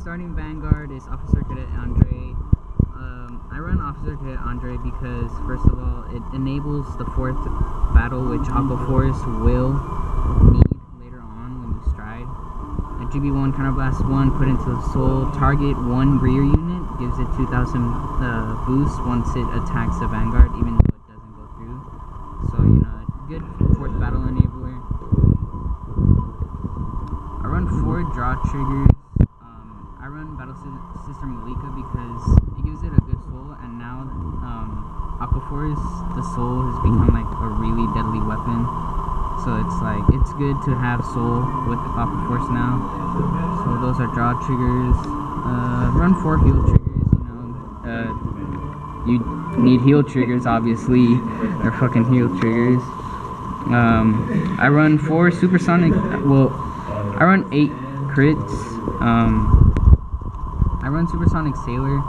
starting Vanguard is Officer Cadet Andre. I run Officer Cadet Andre because, first of all, it enables the 4th battle, which Aqua Force will need later on when you stride. A GB1 Counterblast 1 put into the soul, target 1 rear unit, gives it 2000 boost once it attacks the Vanguard, even though it doesn't go through. So, you know, good 4th battle enabler. I run 4 draw triggers. I run Battle Sister Malika because it gives it a good soul, and now Aqua Force, the soul has become like a really deadly weapon. So it's like, it's good to have soul with Aqua Force now. So those are draw triggers. Run 4 heal triggers, you need heal triggers, obviously. They're fucking heal triggers. I run 4 supersonic, well, I run 8 crits. I run Supersonic Sailor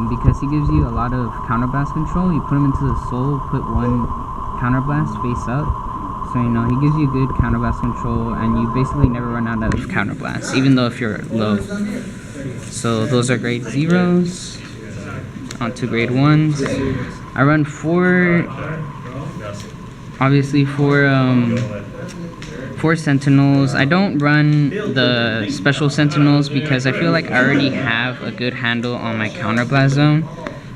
because he gives you a lot of counterblast control. You put him into the soul, put 1 counterblast face up. So, you know, he gives you good counterblast control, and you basically never run out of counterblast, even though if you're low. So those are grade 0s. On to grade 1s. I run 4, obviously 4 Sentinels. I don't run the special Sentinels because I feel like I already have a good handle on my counterblast zone.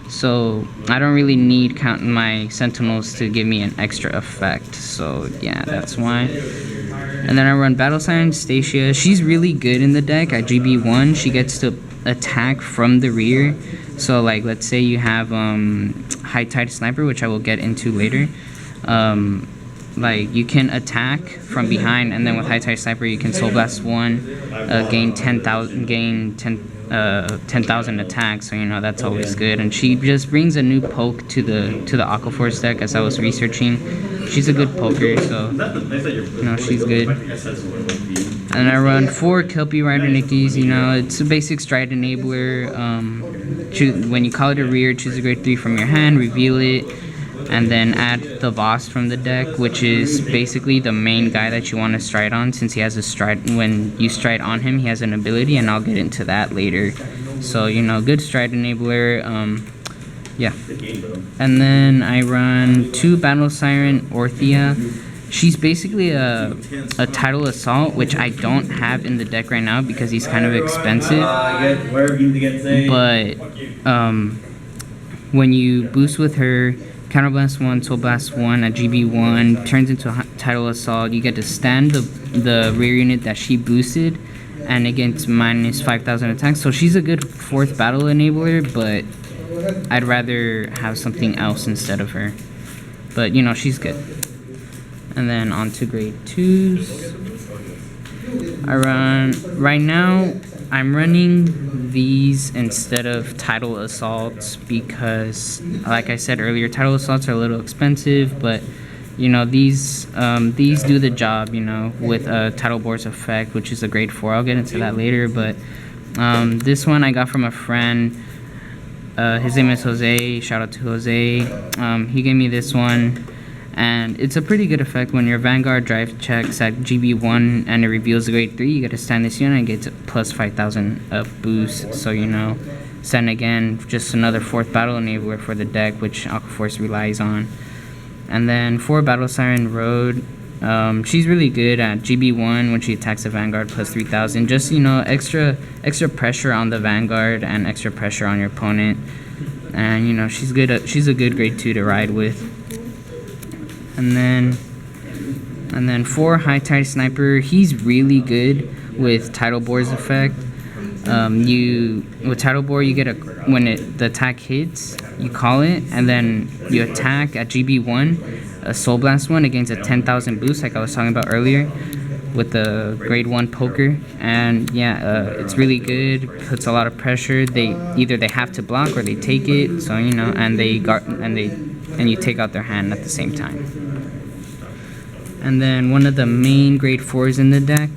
So I don't really need my Sentinels to give me an extra effect. So yeah, that's why. And then I run Battle Siren Stacia. She's really good in the deck. At GB1, she gets to attack from the rear. So like, let's say you have High Tide Sniper, which I will get into later. Like, you can attack from behind, and then with High Tide Sniper you can Soul Blast 1, gain 10,000 attacks, so you know that's always good. And she just brings a new poke to the Aqua Force deck. As I was researching, she's a good poker, so you know she's good. And I run 4 Kelpie Rider Nickies. You know, it's a basic stride enabler. When you call it a rear, choose a grade 3 from your hand, reveal it, and then add the boss from the deck, which is basically the main guy that you want to stride on, since he has a stride. When you stride on him, he has an ability, and I'll get into that later. So, you know, good stride enabler. Yeah. And then I run 2 Battle Siren Orthea. She's basically a Tidal Assault, which I don't have in the deck right now because he's kind of expensive. But when you boost with her, Counterblast 1, Soul Blast 1 at GB1, turns into a Tidal Assault. You get to stand the rear unit that she boosted, and it gets minus 5,000 attacks. So she's a good 4th battle enabler, but I'd rather have something else instead of her. But, you know, she's good. And then on to grade 2s. Right now, I'm running these instead of Tidal Assaults because, like I said earlier, Tidal Assaults are a little expensive, but you know, these do the job, you know, with Tidal Boar's effect, which is a grade 4. I'll get into that later, but this one I got from a friend. His name is Jose. Shout out to Jose. He gave me this one, and it's a pretty good effect. When your Vanguard drive checks at GB1 and it reveals a grade 3, you get to stand this unit and get plus 5,000 boost. So, you know, stand again, just another 4th battle enabler for the deck, which Aqua Force relies on. And then 4 Battle Siren Road. She's really good at GB1 when she attacks the Vanguard, plus 3,000. Just, you know, extra pressure on the Vanguard and extra pressure on your opponent. And, you know, she's a good grade 2 to ride with. And then 4 High Tide Sniper. He's really good with Tidal Boar's effect. With Tidal Boar, you get when the attack hits, you call it, and then you attack at GB1, a Soul Blast 1 against a 10,000 boost, like I was talking about earlier, with the grade 1 poker. And yeah, it's really good. Puts a lot of pressure. Either they have to block or they take it. So, you know, and you take out their hand at the same time. And then one of the main grade 4s in the deck,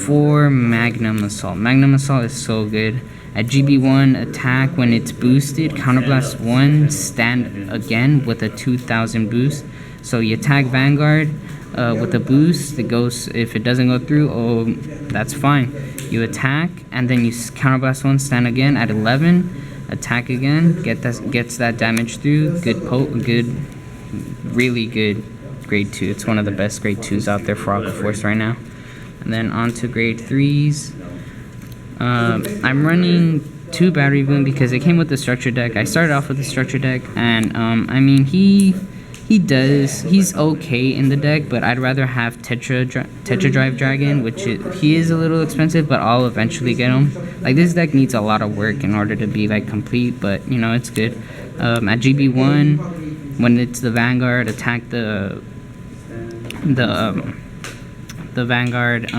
4 Magnum Assault. Magnum Assault is so good. At GB1, attack when it's boosted, Counterblast 1, stand again with a 2,000 boost. So you attack Vanguard with a boost. It goes, if it doesn't go through, oh, that's fine. you attack, and then you counterblast 1, stand again at 11, attack again, gets that damage through. Good, really good grade 2. It's one of the best grade 2s out there for Aqua Force right now. And then on to grade 3s. I'm running 2 Battery Boom because it came with the structure deck. I started off with the structure deck, and I mean he's okay in the deck, but I'd rather have Tetra Drive Dragon, which he is a little expensive, but I'll eventually get him. Like, this deck needs a lot of work in order to be like complete, but you know, it's good. At GB1, when it's the Vanguard, attack the Vanguard,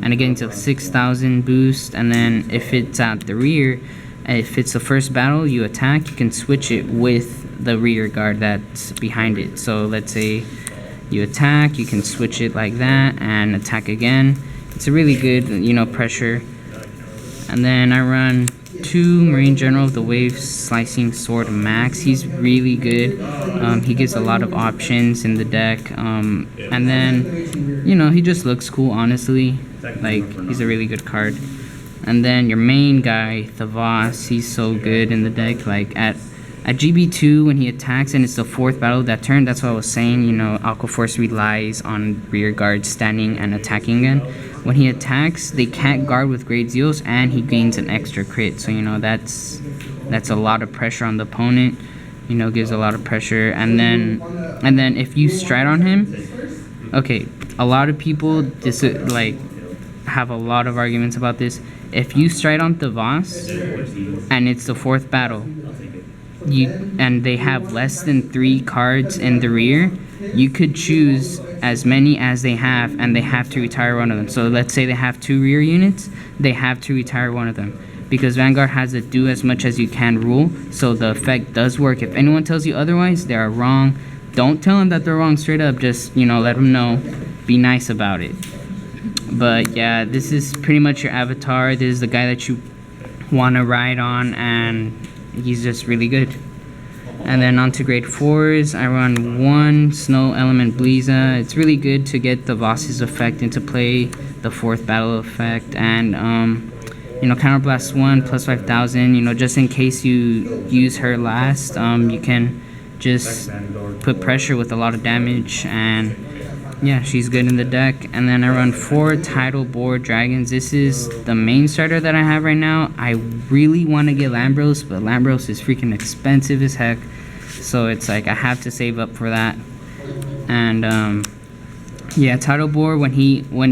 and it gets a 6,000 boost. And then if it's at the rear, if it's the first battle you attack, you can switch it with the rear guard that's behind it. So let's say you attack, you can switch it like that and attack again. It's a really good, you know, pressure. And then I run 2 Marine General of the Wave Slicing Sword Max. He's really good. He gives a lot of options in the deck. And then, you know, he just looks cool, honestly. Like, he's a really good card. And then your main guy, the Voss, he's so good in the deck. Like, at GB2, when he attacks and it's the 4th battle of that turn, that's what I was saying, you know, Aqua Force relies on rear guard standing and attacking again. When he attacks, they can't guard with grade zeros, and he gains an extra crit. So, you know, that's a lot of pressure on the opponent. You know, gives a lot of pressure. And then if you stride on him, okay, a lot of people have a lot of arguments about this. If you stride on the Voss and it's the 4th battle, and they have less than 3 cards in the rear, you could choose as many as they have, and they have to retire one of them. So let's say they have 2 rear units, they have to retire one of them, because Vanguard has a do as much as you can rule, so the effect does work. If anyone tells you otherwise, they are wrong. Don't tell them that they're wrong straight up, just, you know, let them know. Be nice about it. But yeah, this is pretty much your avatar. This is the guy that you want to ride on, and he's just really good. And then on to grade 4s, I run 1 Snow Element Bliza. It's really good to get the Voss's effect into play, the 4th battle effect, and you know, Counterblast 1 plus 5,000. You know, just in case you use her last, you can just put pressure with a lot of damage, and yeah, she's good in the deck. And then I run 4 Tidal Board Dragons. This is the main starter that I have right now. I really want to get Lambros, but Lambros is freaking expensive as heck. So it's like I have to save up for that. And yeah, Tidal Board, when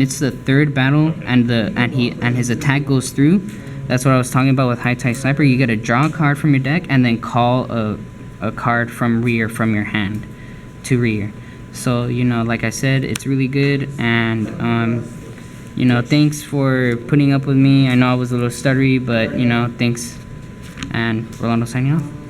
it's the 3rd battle and his attack goes through, that's what I was talking about with High Tide Sniper. You gotta draw a card from your deck and then call a card from rear from your hand to rear. So, you know, like I said, it's really good. And you know, thanks for putting up with me. I know I was a little stuttery, but you know, thanks. And Rolando signing off.